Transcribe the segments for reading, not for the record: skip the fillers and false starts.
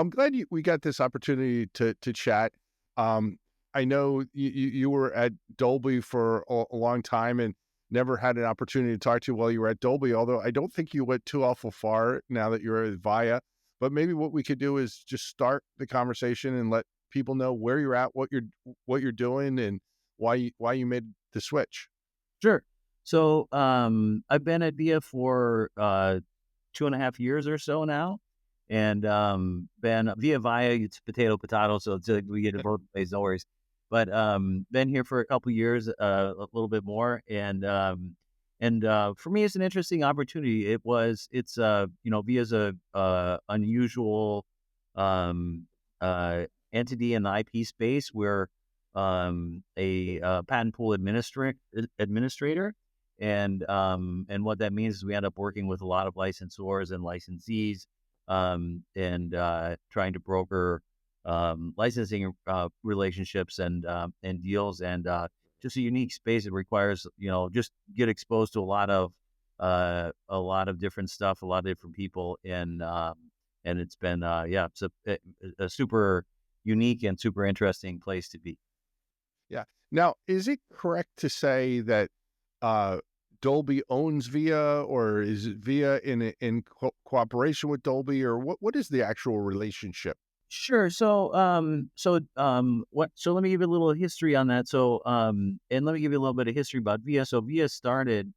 I'm glad we got this opportunity to chat. I know you were at Dolby for a long time and never had an opportunity to talk to you while you were at Dolby, although I don't think you went too awful far now that you're at Via. But maybe what we could do is just start the conversation and let people know where you're at, what you're doing, and why you made the switch. Sure. So I've been at Via for 2.5 years or so now, and been Via Via. It's potato, so it's like we get it both ways, no worries. But been here for a couple of years, a little bit more, and for me, it's an interesting opportunity. It's Via's a unusual entity in the IP space. We're a patent pool administrator. And what that means is we end up working with a lot of licensors and licensees, and trying to broker licensing relationships and deals, and just a unique space. It requires just get exposed to a lot of different stuff, a lot of different people, and it's been it's a super unique and super interesting place to be. Yeah. Now, is it correct to say that Dolby owns Via, or is it Via in cooperation with Dolby, or what is the actual relationship? Sure. So let me give you a little history on that. And let me give you a little bit of history about Via. So Via started,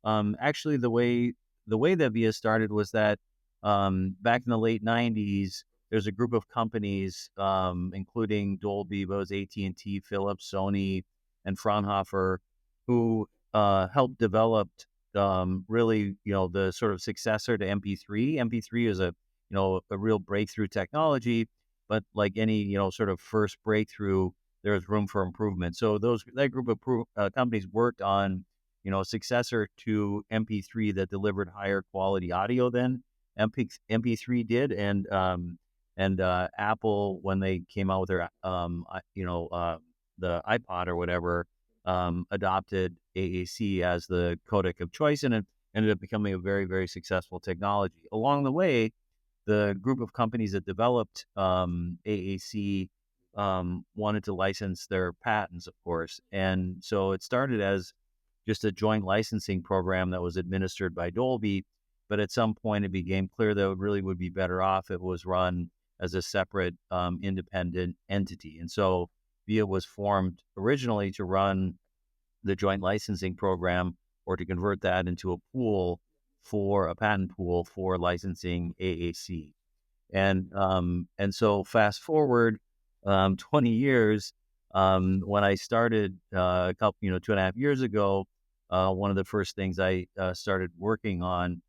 actually the way that Via started was that back in the late 90s, there's a group of companies, including Dolby, but it was AT&T, Philips, Sony, and Fraunhofer, who helped develop really, the sort of successor to MP3. MP3 is a real breakthrough technology, but like any, sort of first breakthrough, there's room for improvement. So that group of companies worked on, a successor to MP3 that delivered higher quality audio than MP3 did, and Apple, when they came out with their the iPod or whatever, adopted AAC as the codec of choice, and it ended up becoming a very, very successful technology. Along the way, the group of companies that developed AAC wanted to license their patents, of course, and so it started as just a joint licensing program that was administered by Dolby. But at some point, it became clear that it really would be better off if it was run as a separate, independent entity. And so Via was formed originally to run the joint licensing program, or to convert that into a patent pool for licensing AAC. And so fast forward 20 years, when I started a couple, 2.5 years ago, one of the first things I started working on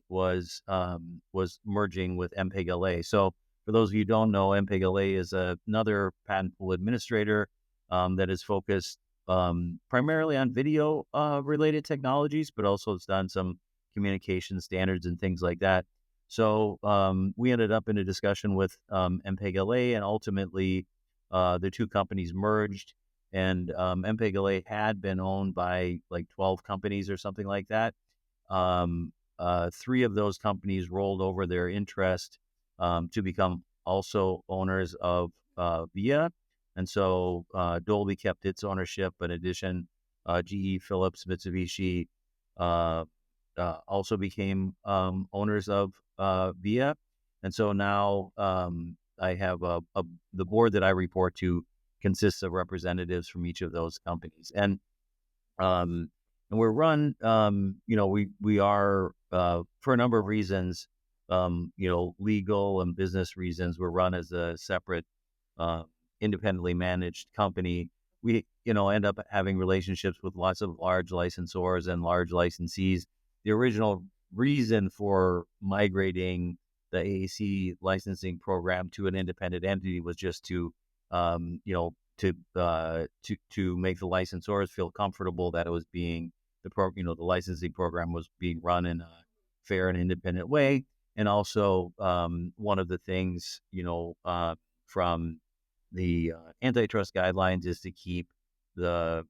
was merging with MPEG-LA. So for those of you who don't know, MPEG-LA is another patent pool administrator that is focused primarily on video related technologies, but also has done some communication standards and things like that. So we ended up in a discussion with MPEG-LA, and ultimately the two companies merged. And MPEG-LA had been owned by like 12 companies or something like that. 3 of those companies rolled over their interest to become also owners of Via. And so Dolby kept its ownership, but in addition, GE, Philips, Mitsubishi also became owners of Via. And so now I have the board that I report to consists of representatives from each of those companies. And we're run, we are, for a number of reasons, legal and business reasons, we're run as a separate, independently managed company. We, end up having relationships with lots of large licensors and large licensees. The original reason for migrating the AAC licensing program to an independent entity was just to make the licensors feel comfortable that it was being the licensing program was being run in a fair and independent way. And also, one of the things, from the antitrust guidelines is to keep the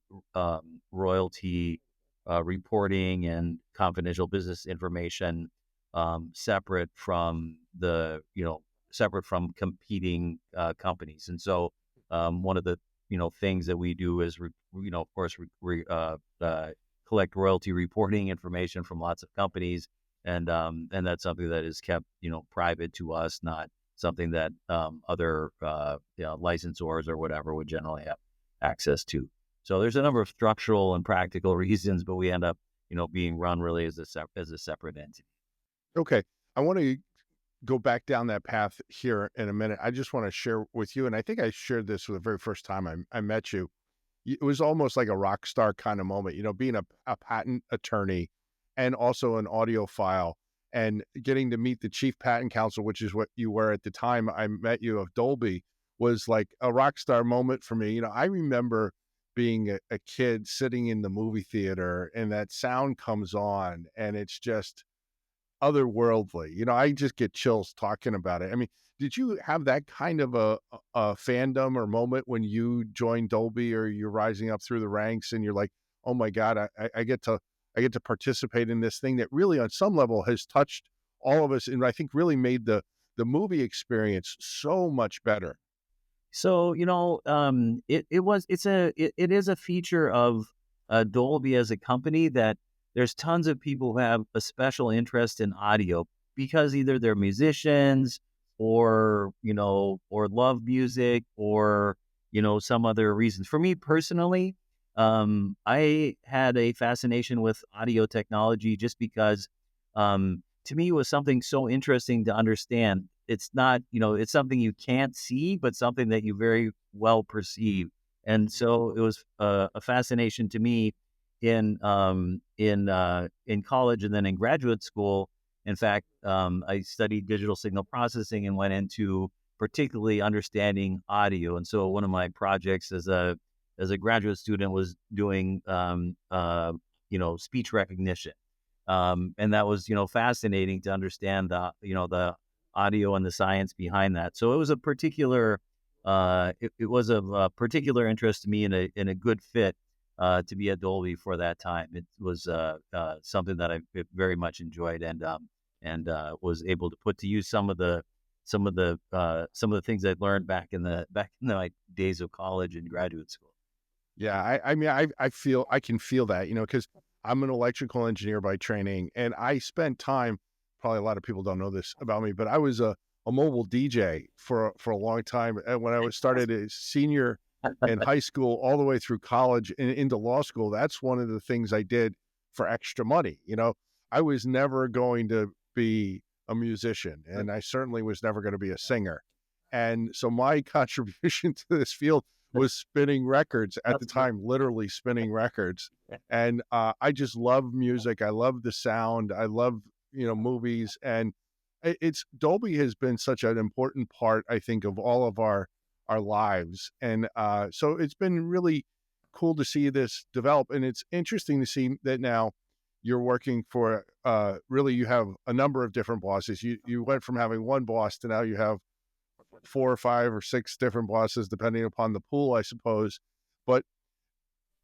royalty reporting and confidential business information separate from the, separate from competing companies. And so one of the things that we do is of course collect royalty reporting information from lots of companies, and that's something that is kept private to us, not something that other licensors or whatever would generally have access to. So there's a number of structural and practical reasons, but we end up being run really as a separate entity. Okay. I want to go back down that path here in a minute. I just want to share with you, and I think I shared this for the very first time I met you. It was almost like a rock star kind of moment, being a patent attorney and also an audiophile, and getting to meet the chief patent counsel, which is what you were at the time I met you, of Dolby, was like a rock star moment for me. I remember being a kid sitting in the movie theater and that sound comes on and it's just otherworldly. I just get chills talking about it. I mean, did you have that kind of a fandom or moment when you joined Dolby, or you're rising up through the ranks and you're like, oh my God, I get to participate in this thing that really on some level has touched all of us, and I think really made the movie experience so much better? So it is a feature of Dolby as a company that there's tons of people who have a special interest in audio because either they're musicians or love music or some other reasons. For me personally, I had a fascination with audio technology just because to me it was something so interesting to understand. It's not, it's something you can't see, but something that you very well perceive. And so it was a fascination to me in college and then in graduate school. In fact, I studied digital signal processing and went into particularly understanding audio. And so one of my projects as a graduate student was doing speech recognition, and that was fascinating to understand the audio and the science behind that. So it was a particular it was of particular interest to me, and a good fit to be at Dolby for that time. It was something that I very much enjoyed, and was able to put to use some of the things I'd learned back in the my days of college and graduate school. Yeah, I mean, I can feel that, because I'm an electrical engineer by training, and I spent time. Probably a lot of people don't know this about me, but I was a mobile DJ for a long time. And when I started as senior in high school, all the way through college and into law school, that's one of the things I did for extra money. I was never going to be a musician, and I certainly was never going to be a singer. And so my contribution to this field was spinning records at the time, literally spinning records. And I just love music. I love the sound. I love, movies. And it's Dolby has been such an important part, I think, of all of our lives. And so it's been really cool to see this develop. And it's interesting to see that now you're working for, really, you have a number of different bosses. You went from having one boss to now you have 4 or 5 or 6 different bosses, depending upon the pool, I suppose. But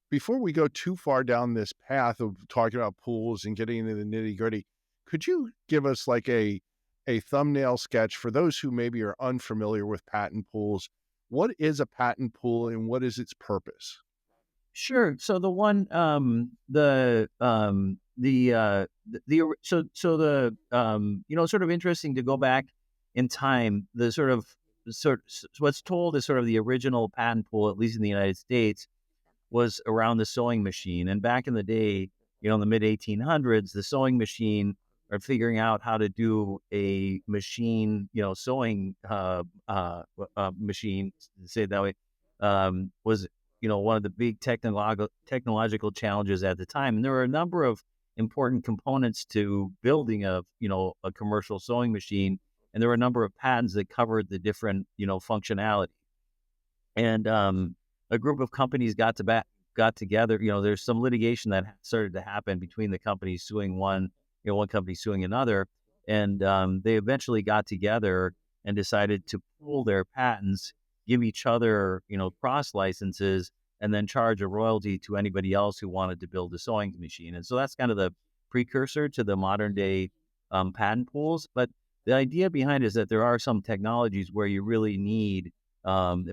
before we go too far down this path of talking about pools and getting into the nitty gritty, could you give us like a thumbnail sketch for those who maybe are unfamiliar with patent pools? What is a patent pool and what is its purpose? Sure. So the one, sort of interesting to go back in time. The what's told is sort of the original patent pool, at least in the United States, was around the sewing machine. And back in the day, in the mid 1800s, the sewing machine, or figuring out how to do a machine, sewing machine, to say it that way, was one of the big technological challenges at the time. And there were a number of important components to building a commercial sewing machine, and there were a number of patents that covered the different functionality. And a group of companies got together. There's some litigation that started to happen between the companies suing one company suing another, and they eventually got together and decided to pool their patents, give each other cross licenses, and then charge a royalty to anybody else who wanted to build a sewing machine. And so that's kind of the precursor to the modern day patent pools. But the idea behind it is that there are some technologies where you really need,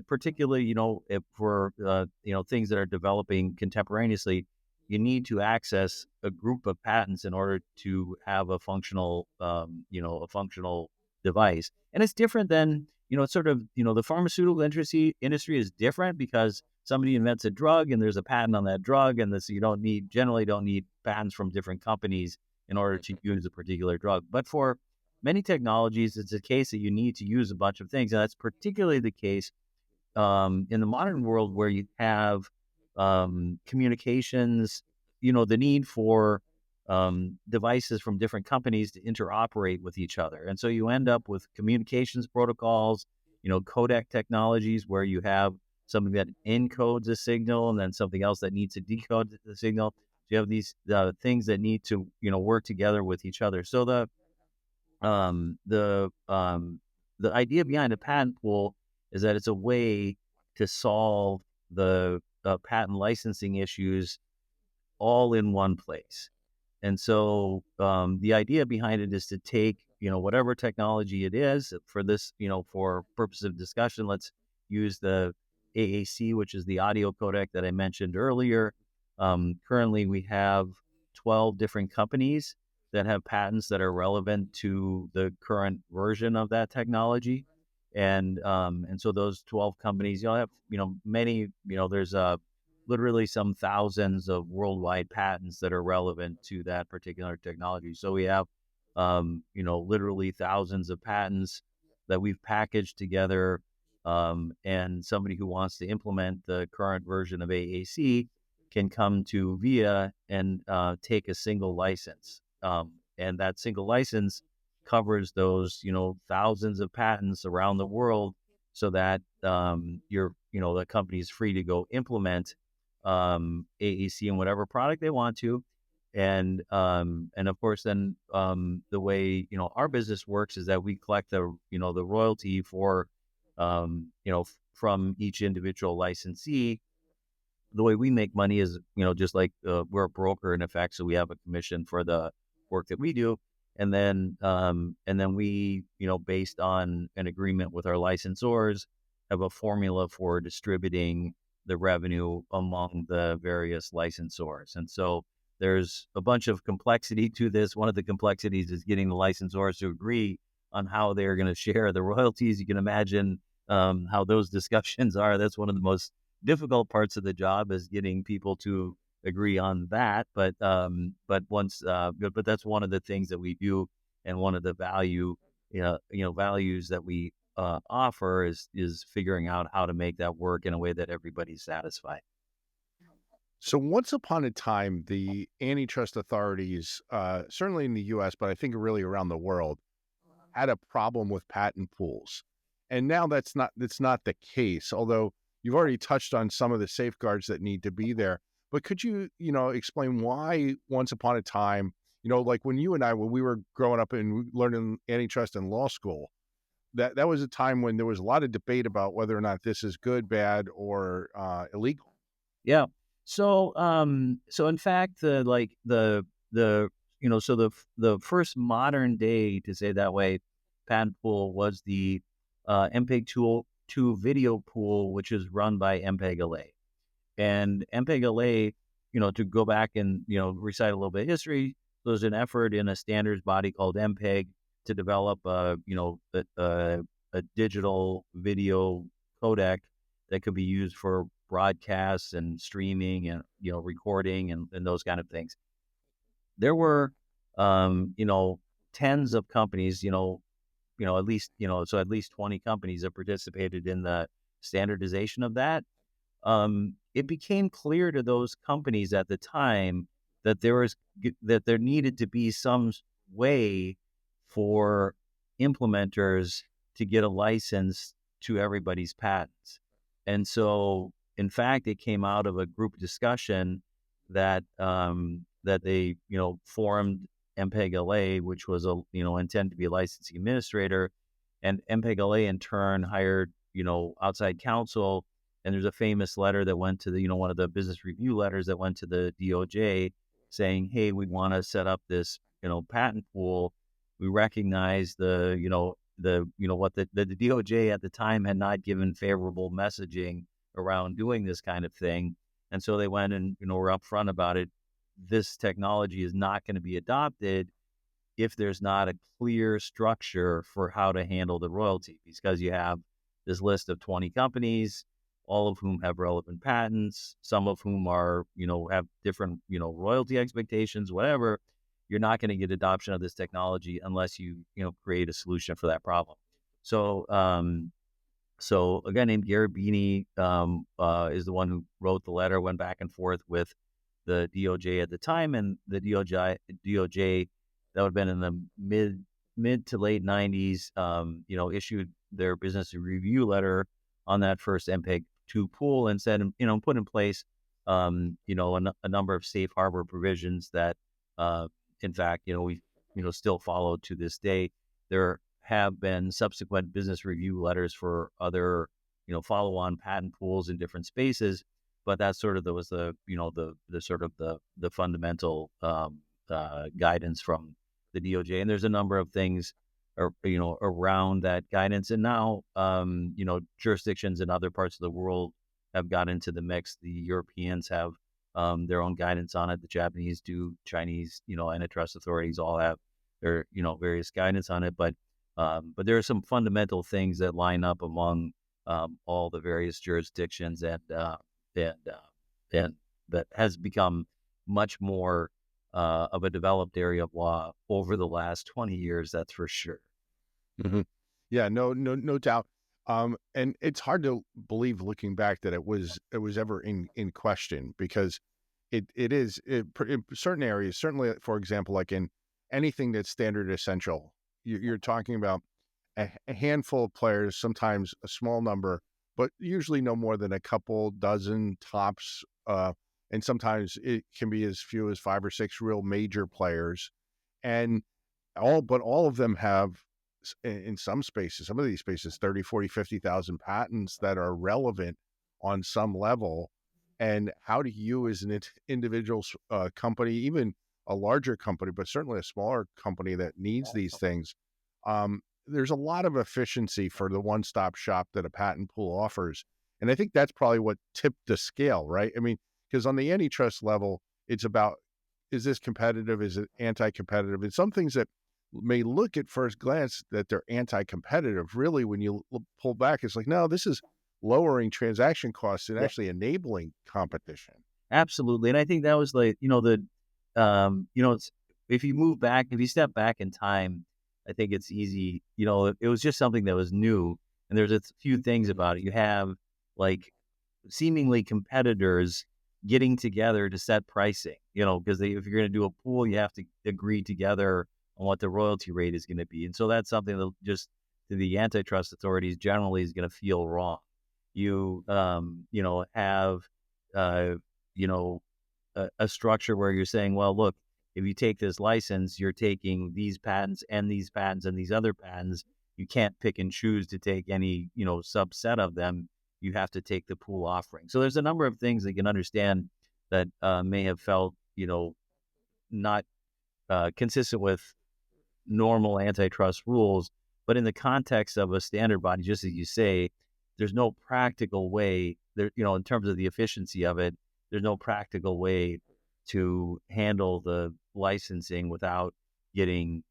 particularly, for, things that are developing contemporaneously, you need to access a group of patents in order to have a functional device. And it's different than, it's sort of, the pharmaceutical industry is different because somebody invents a drug and there's a patent on that drug, and this, you generally don't need patents from different companies in order to use a particular drug. But for many technologies, it's a case that you need to use a bunch of things. And that's particularly the case in the modern world where you have communications, the need for devices from different companies to interoperate with each other. And so you end up with communications protocols, codec technologies where you have something that encodes a signal and then something else that needs to decode the signal. So you have these things that need to, work together with each other. So um, the um, the idea behind a patent pool is that it's a way to solve the patent licensing issues all in one place. And so the idea behind it is to take, whatever technology it is for this, for purpose of discussion, let's use the AAC, which is the audio codec that I mentioned earlier. Currently, we have 12 different companies that have patents that are relevant to the current version of that technology. And so those 12 companies, you'll have, many, there's literally some thousands of worldwide patents that are relevant to that particular technology. So we have, literally thousands of patents that we've packaged together. And somebody who wants to implement the current version of AAC can come to VIA and take a single license. And that single license covers those, thousands of patents around the world so that the company is free to go implement AAC in whatever product they want to. And of course, then the way, our business works is that we collect the royalty for, from each individual licensee. The way we make money is, just like we're a broker in effect, so we have a commission for the work that we do, and then we, based on an agreement with our licensors, have a formula for distributing the revenue among the various licensors. And so there's a bunch of complexity to this. One of the complexities is getting the licensors to agree on how they're going to share the royalties. You can imagine how those discussions are. That's one of the most difficult parts of the job, is getting people to agree on that. But that's one of the things that we do, and one of the values that we offer is figuring out how to make that work in a way that everybody's satisfied. So once upon a time, the antitrust authorities, certainly in the U.S., but I think really around the world, had a problem with patent pools. And now that's not the case, although you've already touched on some of the safeguards that need to be there. But could you, explain why once upon a time, like when you and I, when we were growing up and learning antitrust in law school, that was a time when there was a lot of debate about whether or not this is good, bad, or illegal. Yeah. So in fact, the first modern day, to say that way, patent pool was the MPEG-2 video pool, which is run by MPEG-LA. And MPEG-LA, to go back and, recite a little bit of history, there was an effort in a standards body called MPEG to develop a digital video codec that could be used for broadcasts and streaming and, recording and those kind of things. There were, tens of companies, at least 20 companies that participated in the standardization of that. It became clear to those companies at the time that there needed to be some way for implementers to get a license to everybody's patents. And so, in fact, it came out of a group discussion that they, formed MPEG-LA, which was intended to be a licensing administrator, and MPEG-LA in turn hired, outside counsel. And there's a famous letter that went to the, one of the business review letters that went to the DOJ saying, hey, we want to set up this, patent pool. we recognize what the DOJ at the time had not given favorable messaging around doing this kind of thing. And so they went and, were upfront about it. This technology is not going to be adopted if there's not a clear structure for how to handle the royalty, because you have this list of 20 companies, all of whom have relevant patents, some of whom are, have different, royalty expectations, whatever. You're not going to get adoption of this technology unless you, create a solution for that problem. So, so a guy named Garabini is the one who wrote the letter, went back and forth with the DOJ at the time, and the DOJ that would have been in the mid to late 90s, issued their business review letter on that first MPEG-2 pool and said, put in place, a number of safe harbor provisions that, in fact, we, still follow to this day. There have been subsequent business review letters for other, follow-on patent pools in different spaces, but that sort of was the sort of the fundamental guidance from the DOJ. And there's a number of things, around that guidance. And now, jurisdictions in other parts of the world have got into the mix. The Europeans have their own guidance on it. The Japanese do. Chinese, antitrust authorities all have their, various guidance on it. But there are some fundamental things that line up among all the various jurisdictions, and that has become much more of a developed area of law over the last 20 years. That's for sure. Mm-hmm. Yeah, no doubt. And it's hard to believe, looking back, that it was ever in question, because it is in certain areas, certainly, for example, like in anything that's standard essential, you're talking about a handful of players, sometimes a small number, but usually no more than a couple dozen tops. And sometimes it can be as few as 5 or 6 real major players, and all of them have, in some spaces, some of these spaces, 30, 40, 50,000 patents that are relevant on some level. And how do you, as an individual company, even a larger company, but certainly a smaller company that needs these things, there's a lot of efficiency for the one-stop shop that a patent pool offers. And I think that's probably what tipped the scale, right? I mean, because on the antitrust level, it's about, is this competitive? Is it anti-competitive? And some things that may look at first glance that they're anti-competitive, really, when you pull back, it's like, no, this is lowering transaction costs and actually enabling competition. Absolutely. And I think that was like, it's, if you step back in time, I think it's easy, it was just something that was new. And there's a few things about it. You have like seemingly competitors getting together to set pricing, because if you're going to do a pool, you have to agree together on what the royalty rate is going to be. And so that's something that just to the antitrust authorities generally is going to feel wrong. You, have, a structure where you're saying, well, look, if you take this license, you're taking these patents and these patents and these other patents. You can't pick and choose to take any, subset of them. You have to take the pool offering. So there's a number of things that you can understand that may have felt, not consistent with normal antitrust rules. But in the context of a standard body, just as you say, there's no practical way there, in terms of the efficiency of it, there's no practical way to handle the licensing without getting,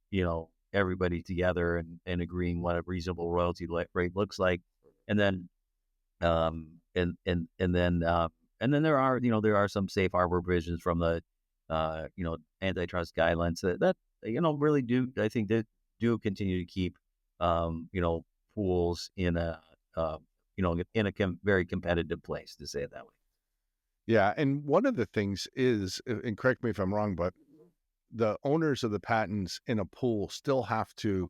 everybody together and agreeing what a reasonable royalty rate looks like. And then, and then there are some safe harbor provisions from the, antitrust guidelines that really do, I think, that do continue to keep, pools in a, very competitive place, to say it that way. Yeah. And one of the things is, and correct me if I'm wrong, but the owners of the patents in a pool still have to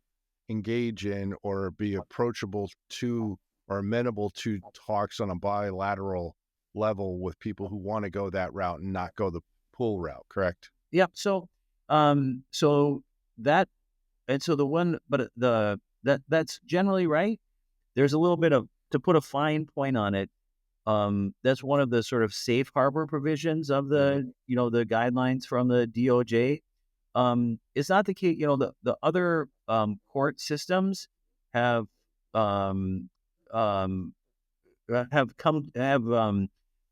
engage in or be approachable to or amenable to talks on a bilateral level with people who want to go that route and not go the pool route, correct? Yeah. So, that's generally right. There's a little bit of, to put a fine point on it, that's one of the sort of safe harbor provisions of the, the guidelines from the DOJ. it's not the case. The other court systems have um, um, have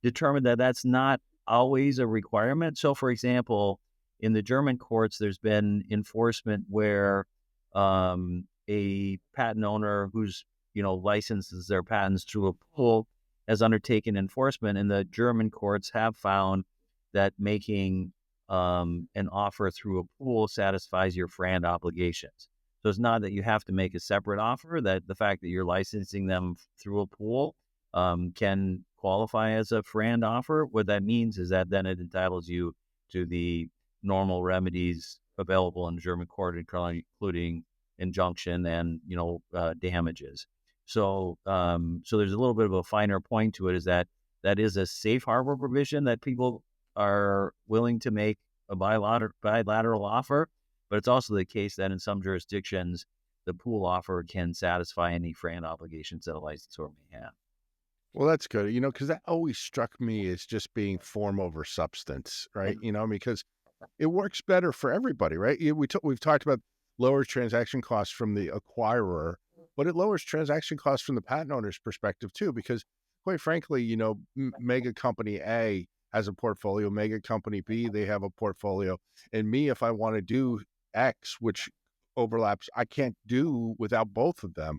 determined that that's not always a requirement. So, for example, in the German courts, there's been enforcement where a patent owner who's licenses their patents through a pool has undertaken enforcement, and the German courts have found that making an offer through a pool satisfies your FRAND obligations. So it's not that you have to make a separate offer, that the fact that you're licensing them through a pool can qualify as a FRAND offer. What that means is that then it entitles you to the normal remedies available in German court, including injunction and damages. So there's a little bit of a finer point to it, is that is a safe harbor provision that people are willing to make a bilateral offer, but it's also the case that in some jurisdictions, the pool offer can satisfy any FRAND obligations that a licensor may have. Well, that's good, because that always struck me as just being form over substance, right? Because it works better for everybody, right? We've talked about lower transaction costs from the acquirer, but it lowers transaction costs from the patent owner's perspective too, because quite frankly, mega company A has a portfolio, mega company B, they have a portfolio, and me, if I want to do X, which overlaps, I can't do without both of them.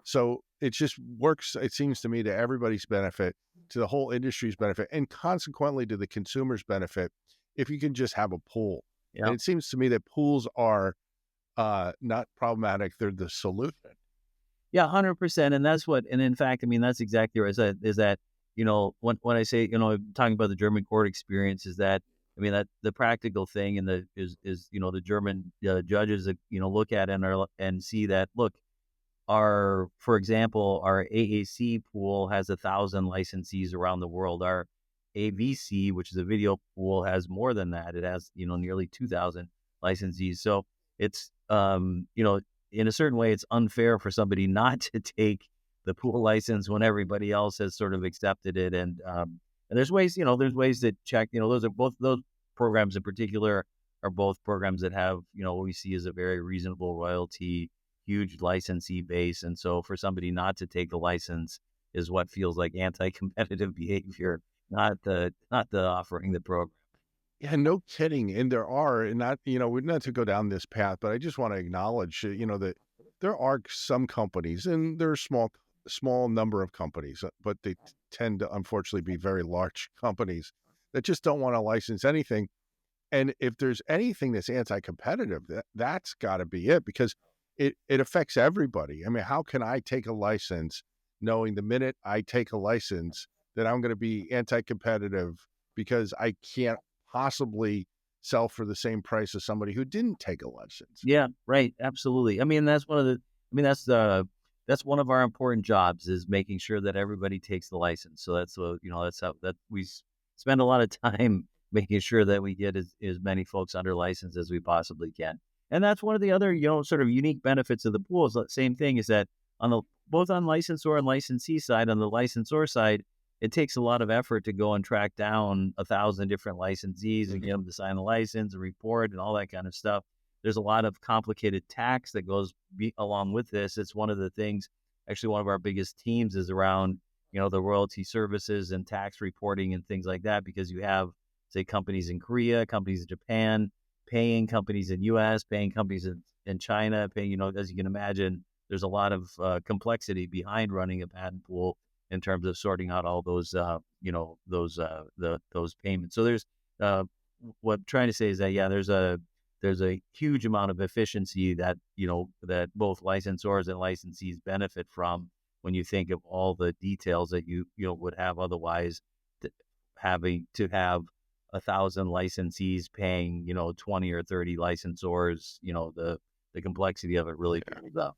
So it just works, it seems to me, to everybody's benefit, to the whole industry's benefit, and consequently to the consumer's benefit, if you can just have a pool. Yeah. And it seems to me that pools are not problematic, they're the solution. Yeah, 100%. And in fact, I mean, that's exactly right. Is that, when I say, talking about the German court experience, is that, I mean, that the practical thing is the German judges, look at and see that, look, for example, our AAC pool has 1,000 licensees around the world. Our AVC, which is a video pool, has more than that. It has, nearly 2,000 licensees. So it's, in a certain way, it's unfair for somebody not to take the pool license when everybody else has sort of accepted it. And there's ways, to check, those programs in particular are both programs that have, what we see as a very reasonable royalty, huge licensee base. And so for somebody not to take the license is what feels like anti-competitive behavior, not the offering the program. Yeah, no kidding. And there are, and not, we're not to go down this path, but I just want to acknowledge, that there are some companies, and there are small number of companies, but they tend to unfortunately be very large companies that just don't want to license anything. And if there's anything that's anti-competitive, that's got to be it, because it affects everybody. I mean, how can I take a license knowing the minute I take a license that I'm going to be anti-competitive because I can't possibly sell for the same price as somebody who didn't take a license? Yeah, right. Absolutely. I mean, that's one of our important jobs, is making sure that everybody takes the license. So that's how that we spend a lot of time making sure that we get as many folks under license as we possibly can. And that's one of the other, sort of unique benefits of the pool. Is the same thing, is that both on licensor and licensee side, on the licensor side, it takes a lot of effort to go and track down 1,000 different licensees and get them to sign the license and report and all that kind of stuff. There's a lot of complicated tax that goes along with this. It's one of the things, actually one of our biggest teams is around, the royalty services and tax reporting and things like that, because you have, say, companies in Korea, companies in Japan, paying companies in US, paying companies in China, paying, as you can imagine, there's a lot of complexity behind running a patent pool in terms of sorting out all those, those payments. So there's, what I'm trying to say is that, yeah, there's a huge amount of efficiency that, that both licensors and licensees benefit from when you think of all the details that you would have otherwise, having to have 1,000 licensees paying, 20 or 30 licensors. The complexity of it really builds up.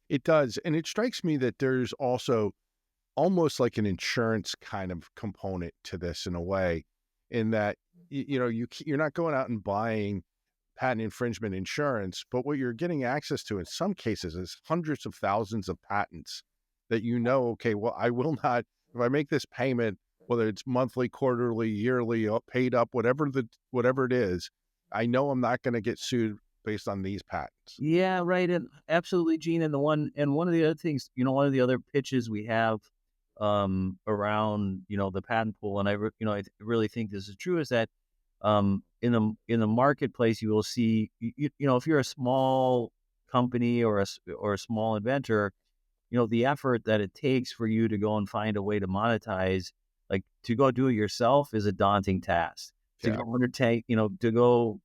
It does. And it strikes me that there's also almost like an insurance kind of component to this, in a way, in that, you're not going out and buying patent infringement insurance, but what you're getting access to in some cases is hundreds of thousands of patents that, okay, well, I will not, if I make this payment, whether it's monthly, quarterly, yearly, paid up, whatever it is, I know I'm not going to get sued based on these patents. Yeah, right. And absolutely, Gene. And one of the other things, one of the other pitches we have around, the patent pool, and I really think this is true, is that in the marketplace, you will see, if you're a small company or a small inventor, the effort that it takes for you to go and find a way to monetize, like to go do it yourself, is a daunting task. To Yeah. go undertake, to go,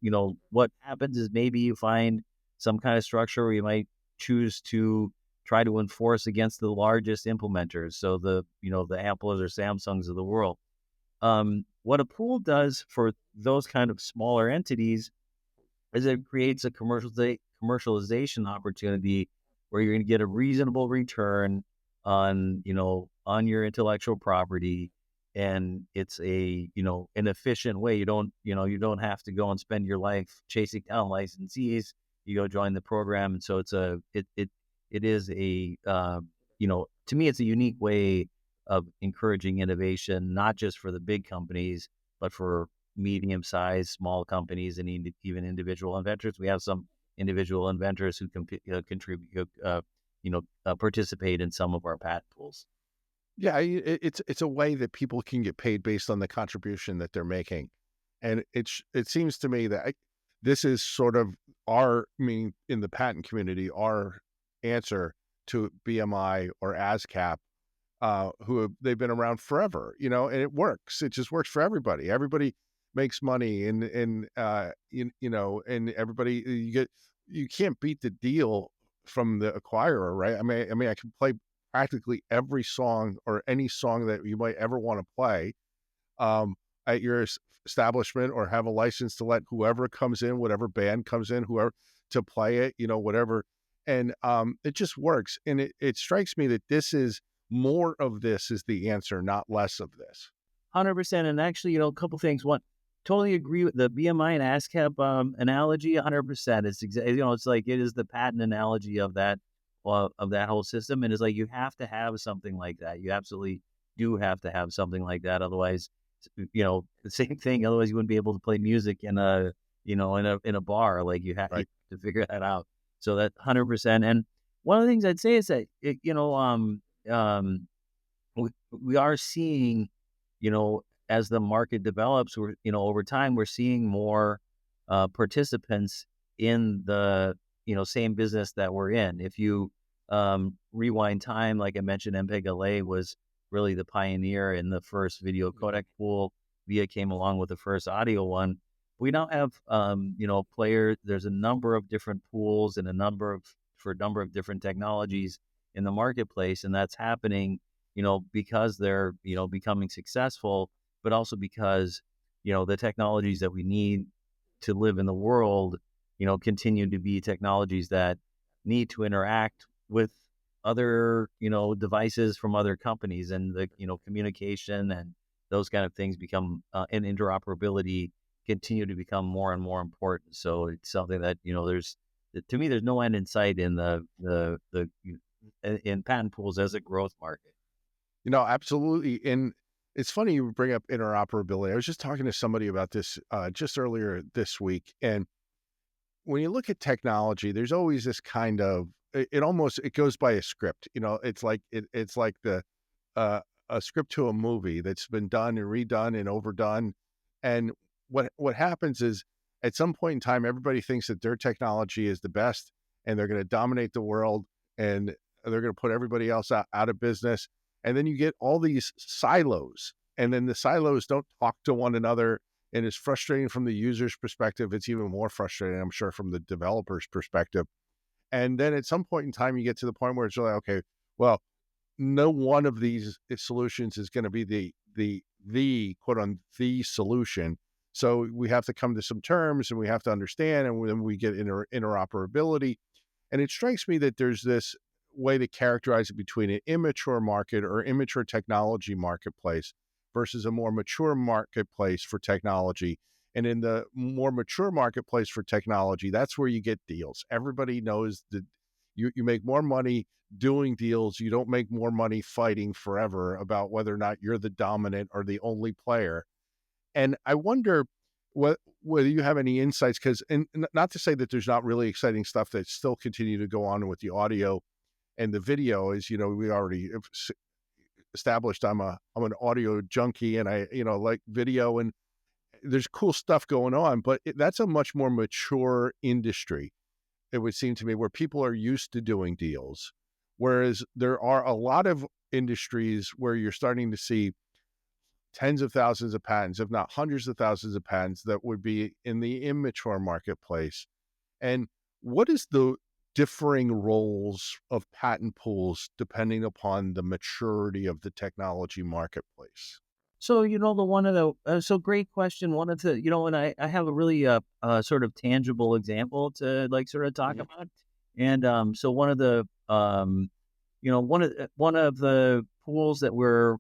what happens is maybe you find some kind of structure where you might choose to try to enforce against the largest implementers. So the Apples or Samsungs of the world. What a pool does for those kind of smaller entities is it creates a commercialization opportunity where you're going to get a reasonable return on your intellectual property, and it's an efficient way. You don't have to go and spend your life chasing down licensees. You go join the program, and so it is to me, it's a unique way of encouraging innovation, not just for the big companies, but for medium-sized, small companies, and even individual inventors. We have some individual inventors who contribute, participate in some of our patent pools. Yeah, it's a way that people can get paid based on the contribution that they're making, and it seems to me that this is sort of in the patent community, our answer to BMI or ASCAP, they've been around forever, and it works. It just works for everybody. Everybody makes money, and and everybody you can't beat the deal from the acquirer, right? I can play practically every song or any song that you might ever want to play at your establishment, or have a license to let whoever comes in, whatever band comes in, whoever to play it, whatever. And it just works. And it strikes me that more of this is the answer, not less of this. 100%. And actually, a couple things. One, totally agree with the BMI and ASCAP analogy. 100%. It's like it is the patent analogy of that whole system, and it's like you have to have something like that. You absolutely do have to have something like that. Otherwise, the same thing. Otherwise, you wouldn't be able to play music in a bar. Like you have Right. to figure that out. So that 100%. And one of the things I'd say is that we are seeing, as the market develops, over time, we're seeing more participants in the, same business that we're in. If you rewind time, like I mentioned, MPEG-LA was really the pioneer in the first video codec pool. Via came along with the first audio one. We now have, players. There's a number of different pools and a number of different technologies in the marketplace, and that's happening, because they're, becoming successful, but also because, the technologies that we need to live in the world, continue to be technologies that need to interact with other, devices from other companies, and the, communication and those kind of things become, and interoperability continue to become more and more important. So it's something that, to me, there's no end in sight in in patent pools as a growth market. Absolutely. And it's funny you bring up interoperability. I was just talking to somebody about this just earlier this week. And when you look at technology, there's always this kind of, it goes by a script. It's like a script to a movie that's been done and redone and overdone. And what happens is, at some point in time, everybody thinks that their technology is the best, and they're going to dominate the world, and they're going to put everybody else out of business. And then you get all these silos, and then the silos don't talk to one another. And it's frustrating from the user's perspective. It's even more frustrating, I'm sure, from the developer's perspective. And then at some point in time, you get to the point where it's like, okay, well, no one of these solutions is going to be the quote on the solution. So we have to come to some terms, and we have to understand, and then we get interoperability. And it strikes me that there's this way to characterize it between an immature market or immature technology marketplace versus a more mature marketplace for technology. And in the more mature marketplace for technology, that's where you get deals. Everybody knows that you make more money doing deals. You don't make more money fighting forever about whether or not you're the dominant or the only player. And I wonder, whether you have any insights, because not to say that there's not really exciting stuff that still continue to go on with the audio and the video. Is, we already established I'm an audio junkie, and I like video, and there's cool stuff going on, but that's a much more mature industry, it would seem to me, where people are used to doing deals, whereas there are a lot of industries where you're starting to see tens of thousands of patents, if not hundreds of thousands of patents, that would be in the immature marketplace. And what is the differing roles of patent pools depending upon the maturity of the technology marketplace? So, so great question. One of the, and I have a really, sort of tangible example to like sort of talk about. And, so one of the, one of the pools that we're,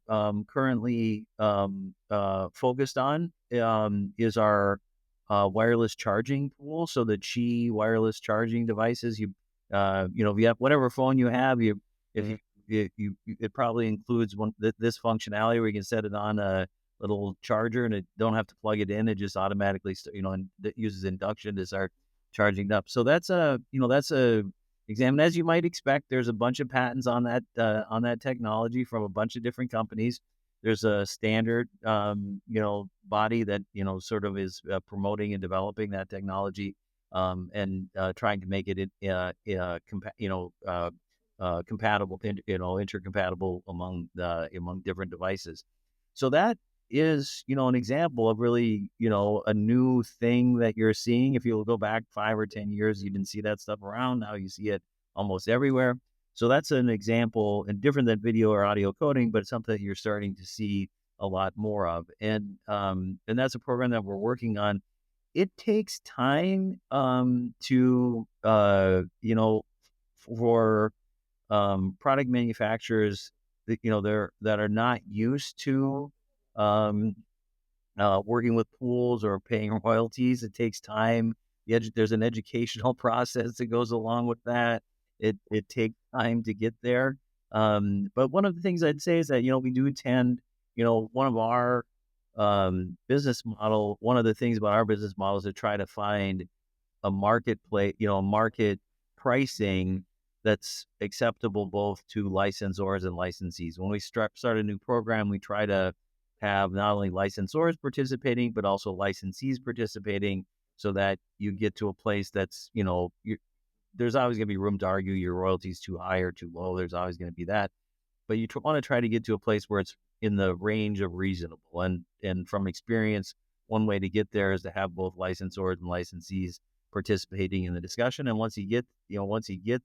currently, focused on, is our, wireless charging pool. So the Qi wireless charging devices, if you have whatever phone you have, if you it probably includes this functionality where you can set it on a little charger and it don't have to plug it in. It just automatically, and it uses induction to start charging up. So that's a example. As you might expect, there's a bunch of patents on that technology from a bunch of different companies. There's a standard, body that, sort of is promoting and developing that technology, and trying to make it, compatible, intercompatible among different devices. So that is, an example of really, a new thing that you're seeing. If you'll go back 5 or 10 years, you didn't see that stuff around. Now you see it almost everywhere. So that's an example, and different than video or audio coding, but it's something that you're starting to see a lot more of. And that's a program that we're working on. It takes time, to, for product manufacturers that, that are not used to working with pools or paying royalties. It takes time. There's an educational process that goes along with that. It takes time to get there. But one of the things I'd say is that, we do tend, one of our one of the things about our business model is to try to find a marketplace, market pricing that's acceptable both to licensors and licensees. When we start a new program, we try to have not only licensors participating, but also licensees participating, so that you get to a place that's, there's always going to be room to argue your royalties too high or too low. There's always going to be that. But you want to try to get to a place where it's in the range of reasonable. And from experience, one way to get there is to have both licensors and licensees participating in the discussion. And once you get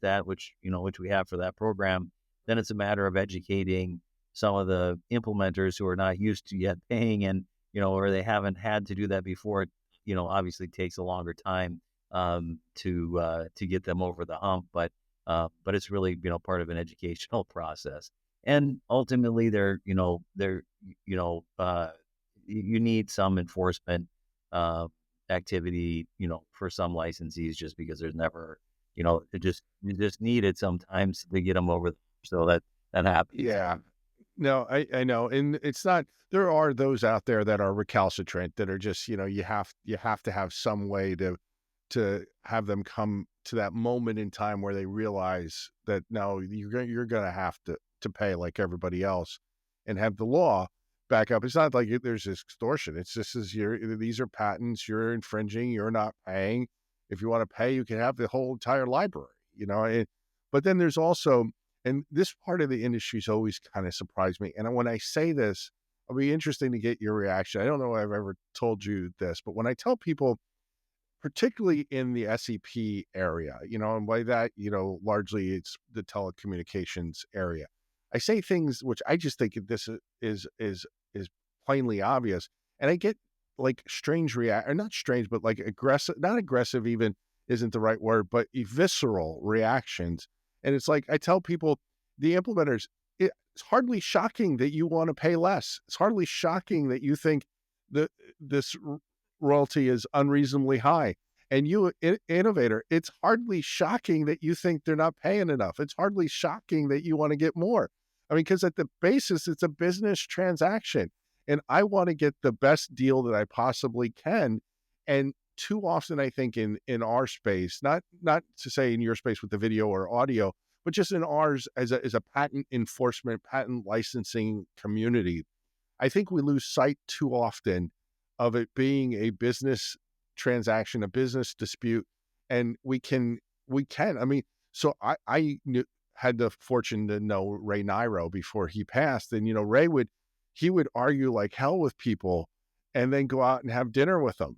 that, which we have for that program, then it's a matter of educating some of the implementers who are not used to yet paying, and, or they haven't had to do that before. It, obviously takes a longer time, to get them over the hump, but it's really, part of an educational process. And ultimately you need some enforcement, activity, for some licensees, just because there's never, you just need it sometimes to get them over. So that happens. Yeah. No, I know. And it's not, there are those out there that are recalcitrant, that are just, you have to have some way to have them come to that moment in time where they realize that, no, you're going to have to pay like everybody else, and have the law back up. It's not like there's extortion. It's just, these are patents, you're infringing, you're not paying. If you want to pay, you can have the whole entire library, but then there's also, and this part of the industry's always kind of surprised me. And when I say this, it'll be interesting to get your reaction. I don't know if I've ever told you this, but when I tell people, particularly in the SEP area, and by that, largely it's the telecommunications area, I say things which I just think this is plainly obvious, and I get like strange or not strange, but like aggressive, not aggressive even isn't the right word, but visceral reactions. And it's like, I tell people, the implementers, it's hardly shocking that you want to pay less. It's hardly shocking that you think that this royalty is unreasonably high. And you, innovator, it's hardly shocking that you think they're not paying enough. It's hardly shocking that you want to get more. I mean, because at the basis, it's a business transaction, and I want to get the best deal that I possibly can. And too often, I think in our space, not to say in your space with the video or audio, but just in ours as a patent enforcement, patent licensing community, I think we lose sight too often of it being a business transaction, a business dispute, and we can. I mean, so had the fortune to know Ray Niro before he passed, and Ray would argue like hell with people, and then go out and have dinner with them.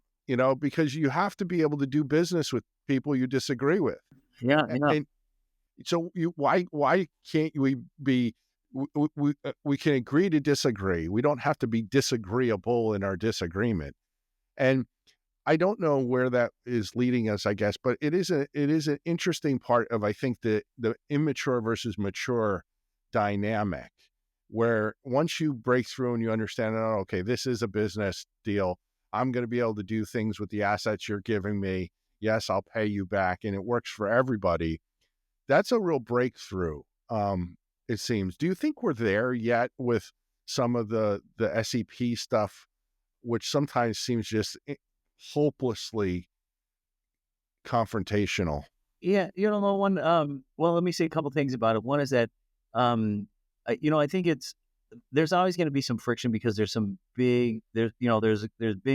Because you have to be able to do business with people you disagree with, Yeah, yeah. and so why can't we be we can agree to disagree. We don't have to be disagreeable in our disagreement. And I don't know where that is leading us, I guess, but it is an interesting part of, I think, the immature versus mature dynamic, where once you break through and you understand, oh, okay, this is a business deal. I'm going to be able to do things with the assets you're giving me. Yes, I'll pay you back, and it works for everybody. That's a real breakthrough, it seems. Do you think we're there yet with some of the SEP stuff, which sometimes seems just hopelessly confrontational? Yeah, one. Well, let me say a couple things about it. One is that, I think there's always going to be some friction because there's big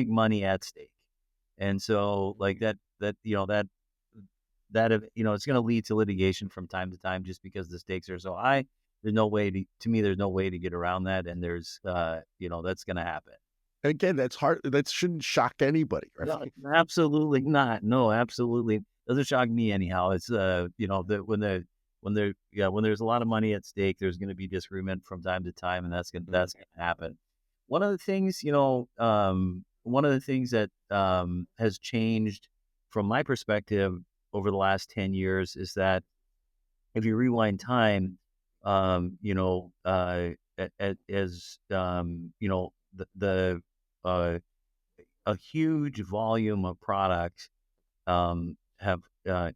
money at stake, and so like it's going to lead to litigation from time to time just because the stakes are so high. There's no way to me. There's no way to get around that, and that's going to happen. Again, that's hard. That shouldn't shock anybody, right? No, absolutely not. No, absolutely doesn't shock me anyhow. It's when there's a lot of money at stake, there's going to be disagreement from time to time, and that's going to happen. One of the things that has changed from my perspective over the last 10 years is that if you rewind time, as the a huge volume of products have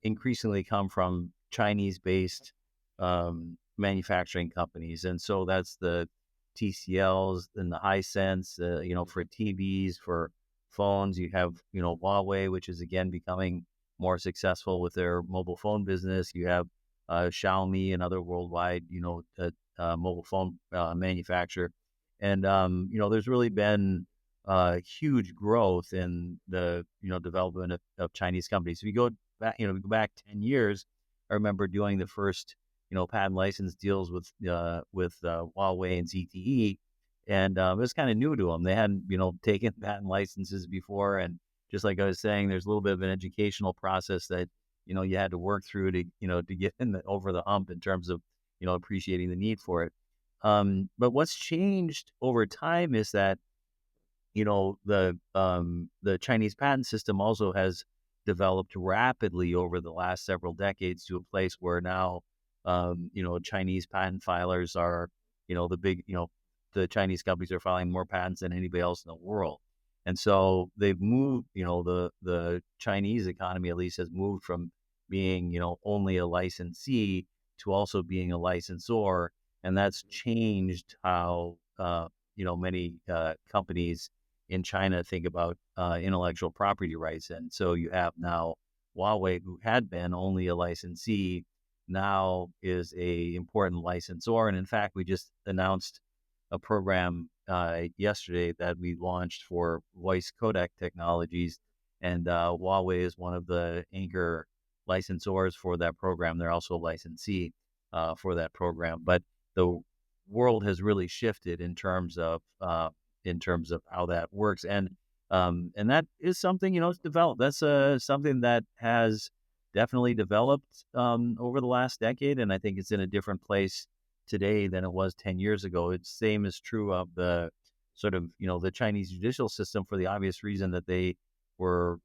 increasingly come from Chinese-based manufacturing companies, and so that's the TCLs and the Hisense. For TVs, for phones, you have Huawei, which is again becoming more successful with their mobile phone business. You have Xiaomi, another worldwide mobile phone manufacturer, and there's really been huge growth in the development of Chinese companies. If you go back 10 years, I remember doing the first patent license deals with Huawei and ZTE, and it was kind of new to them. They hadn't taken patent licenses before, and just like I was saying, there's a little bit of an educational process that you had to work through to get over the hump in terms of appreciating the need for it. But what's changed over time is that the Chinese patent system also has developed rapidly over the last several decades to a place where now Chinese patent filers are the Chinese companies are filing more patents than anybody else in the world. And so they've moved, the Chinese economy at least has moved from being, only a licensee to also being a licensor. And that's changed how, many companies in China think about intellectual property rights. And so you have now Huawei, who had been only a licensee, now is a important licensor. And in fact, we just announced a program yesterday that we launched for voice codec technologies, and Huawei is one of the anchor licensors for that program. They're also a licensee for that program. But the world has really shifted in terms of how that works, and that is something it's developed. That's something that has definitely developed over the last decade, and I think it's in a different place today than it was 10 years ago. It's same is true of the sort of, the Chinese judicial system, for the obvious reason that they were,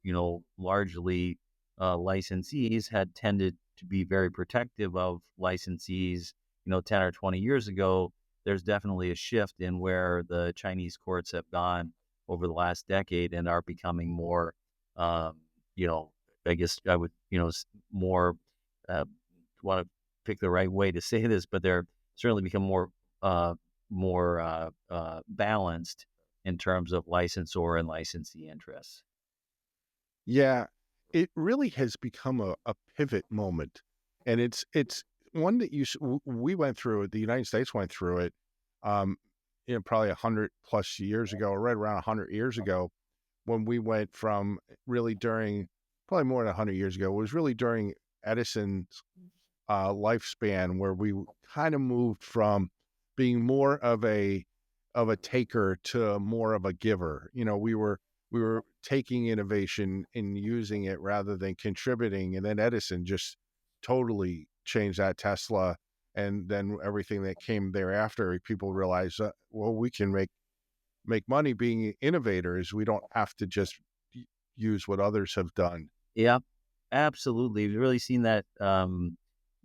largely licensees, had tended to be very protective of licensees, 10 or 20 years ago. There's definitely a shift in where the Chinese courts have gone over the last decade and are becoming more, I guess I would, more, want to pick the right way to say this, but they're certainly become more balanced in terms of licensor and licensee interests. Yeah, it really has become a pivot moment, and it's one that we went through it. The United States went through it, um, probably 100 plus years ago, or right around 100 years ago, when we went from really during probably more than 100 years ago. It was really during Edison's lifespan where we kind of moved from being more of a taker to more of a giver. We were taking innovation and using it rather than contributing. And then Edison just totally changed that. Tesla, and then everything that came thereafter. People realized, well, we can make money being innovators. We don't have to just use what others have done. Yeah, absolutely. We've really seen that,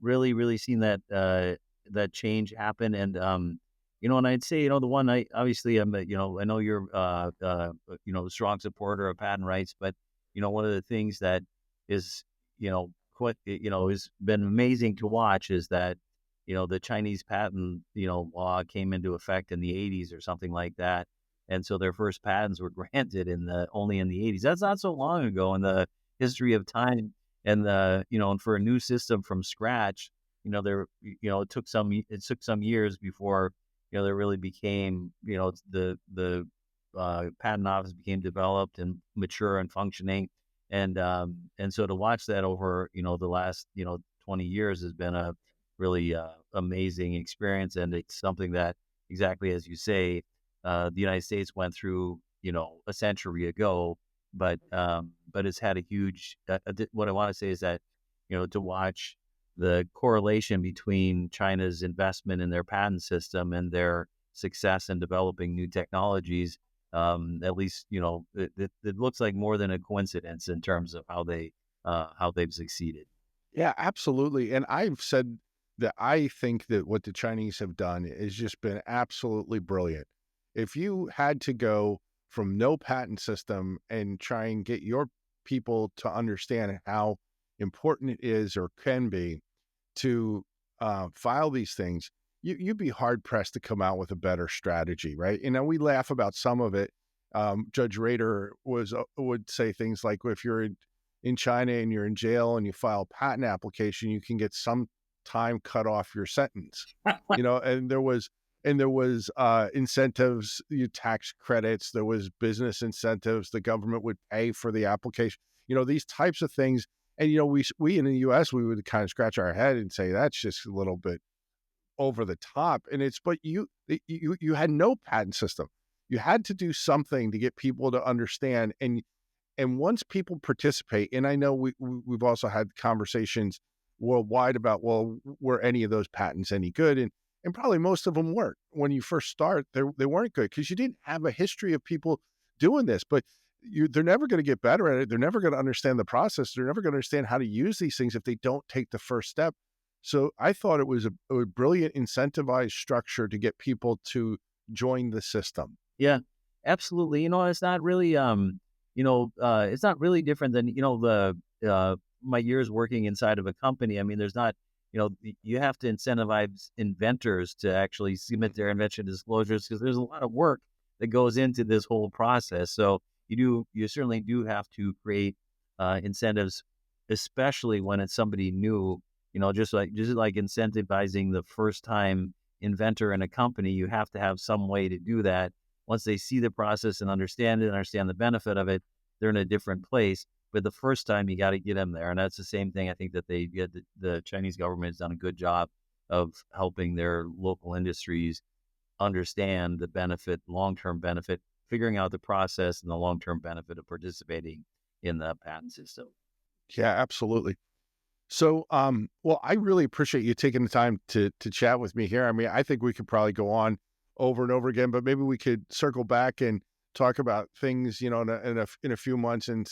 really seen that, that change happen. And, and I'd say, the one I obviously I know you're, a strong supporter of patent rights, but, one of the things that is, quite, has been amazing to watch is that, the Chinese patent, law came into effect in the 80s or something like that. And so their first patents were granted only in the 80s. That's not so long ago in the history of time. And and for a new system from scratch, it took some years before, there really became, the patent office became developed and mature and functioning. And so to watch that over, the last, 20 years has been a really amazing experience. And it's something that, exactly as you say, the United States went through, a century ago, but it's had a huge. What I want to say is that, to watch the correlation between China's investment in their patent system and their success in developing new technologies, at least, it looks like more than a coincidence in terms of how they've succeeded. Yeah, absolutely. And I've said that I think that what the Chinese have done has just been absolutely brilliant. If you had to go from no patent system and try and get your people to understand how important it is or can be to file these things, you'd be hard pressed to come out with a better strategy, right? We laugh about some of it. Judge Rader would say things like, if you're in China and you're in jail and you file a patent application, you can get some time cut off your sentence. And there was incentives, tax credits, there was business incentives, the government would pay for the application, these types of things. And we in the US, we would kind of scratch our head and say that's just a little bit over the top. But you had no patent system. You had to do something to get people to understand. And once people participate, and I know we've also had conversations worldwide about, well, were any of those patents any good? And probably most of them weren't. When you first start, they weren't good because you didn't have a history of people doing this. But they're never going to get better at it. They're never going to understand the process. They're never going to understand how to use these things if they don't take the first step. So I thought it was a brilliant incentivized structure to get people to join the system. Yeah, absolutely. It's not really, it's not really different than, my years working inside of a company. I mean, there's not, you have to incentivize inventors to actually submit their invention disclosures because there's a lot of work that goes into this whole process. So you certainly do have to create incentives, especially when it's somebody new. Just like incentivizing the first time inventor in a company, you have to have some way to do that. Once they see the process and understand it, understand the benefit of it, they're in a different place. But the first time, you got to get them there. And that's the same thing. I think that the Chinese government has done a good job of helping their local industries understand the benefit, long-term benefit, figuring out the process and the long-term benefit of participating in the patent system. Yeah, absolutely. So, well, I really appreciate you taking the time to chat with me here. I mean, I think we could probably go on over and over again, but maybe we could circle back and talk about things, in a few months and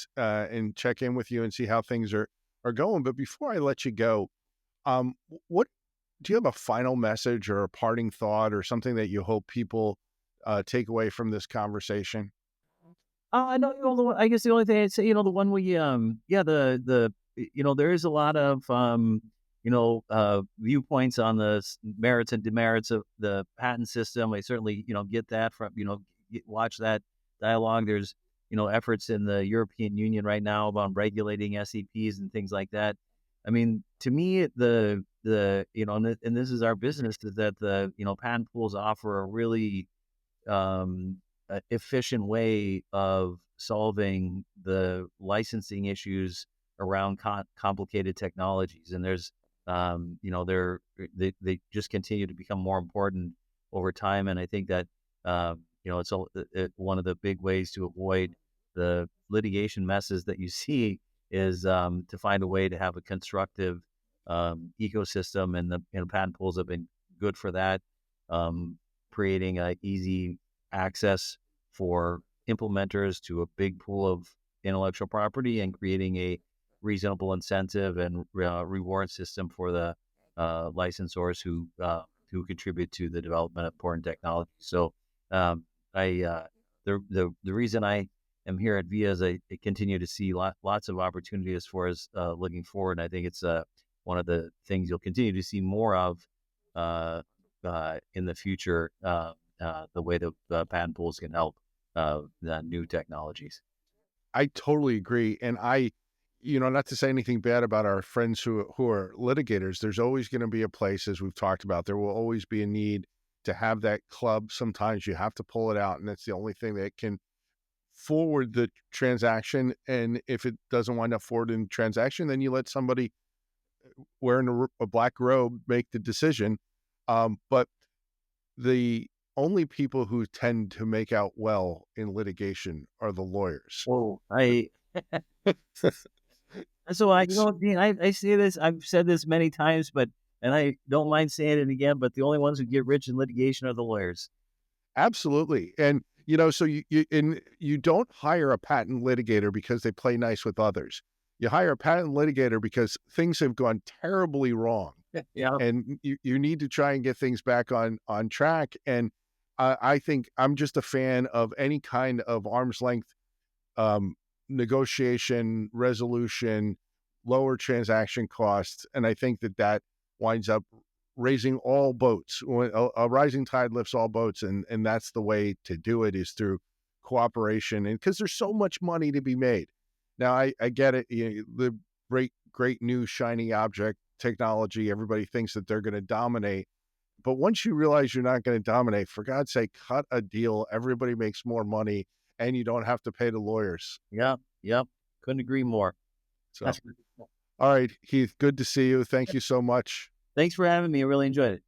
check in with you and see how things are going. But before I let you go, what do you have a final message or a parting thought or something that you hope people take away from this conversation? I know, I guess the only thing I'd say, the one we, there is a lot of, viewpoints on the merits and demerits of the patent system. I certainly, get that from, watch that dialogue. There's efforts in the European Union right now about regulating SEPs and things like that. I mean, to me, and this is our business, is that the patent pools offer a really efficient way of solving the licensing issues around complicated technologies. And there's, they just continue to become more important over time. And I think that, one of the big ways to avoid the litigation messes that you see is to find a way to have a constructive ecosystem, and the patent pools have been good for that, creating a easy access for implementers to a big pool of intellectual property, and creating a reasonable incentive and reward system for the licensors who contribute to the development of important technology. So the reason I am here at VIA is I continue to see lots of opportunity as far as looking forward. And I think it's one of the things you'll continue to see more of in the future, the way the patent pools can help the new technologies. I totally agree. And not to say anything bad about our friends who are litigators, there's always going to be a place, as we've talked about, there will always be a need to have that club. Sometimes you have to pull it out, and that's the only thing that can forward the transaction. And if it doesn't wind up forwarding the transaction, then you let somebody wearing a black robe make the decision. But the only people who tend to make out well in litigation are the lawyers. Well, so Dean, I say this, I've said this many times, and I don't mind saying it again, but the only ones who get rich in litigation are the lawyers. Absolutely. And, so you don't hire a patent litigator because they play nice with others. You hire a patent litigator because things have gone terribly wrong. Yeah. And you need to try and get things back on track. And I think I'm just a fan of any kind of arm's length negotiation, resolution, lower transaction costs. And I think that winds up raising all boats. When a rising tide lifts all boats, and that's the way to do it, is through cooperation. And because there's so much money to be made. Now, I get it. The great new shiny object technology, everybody thinks that they're going to dominate. But once you realize you're not going to dominate, for God's sake, cut a deal. Everybody makes more money, and you don't have to pay the lawyers. Yeah. Yep. Couldn't agree more. So, all right, Heath, good to see you. Thank you so much. Thanks for having me. I really enjoyed it.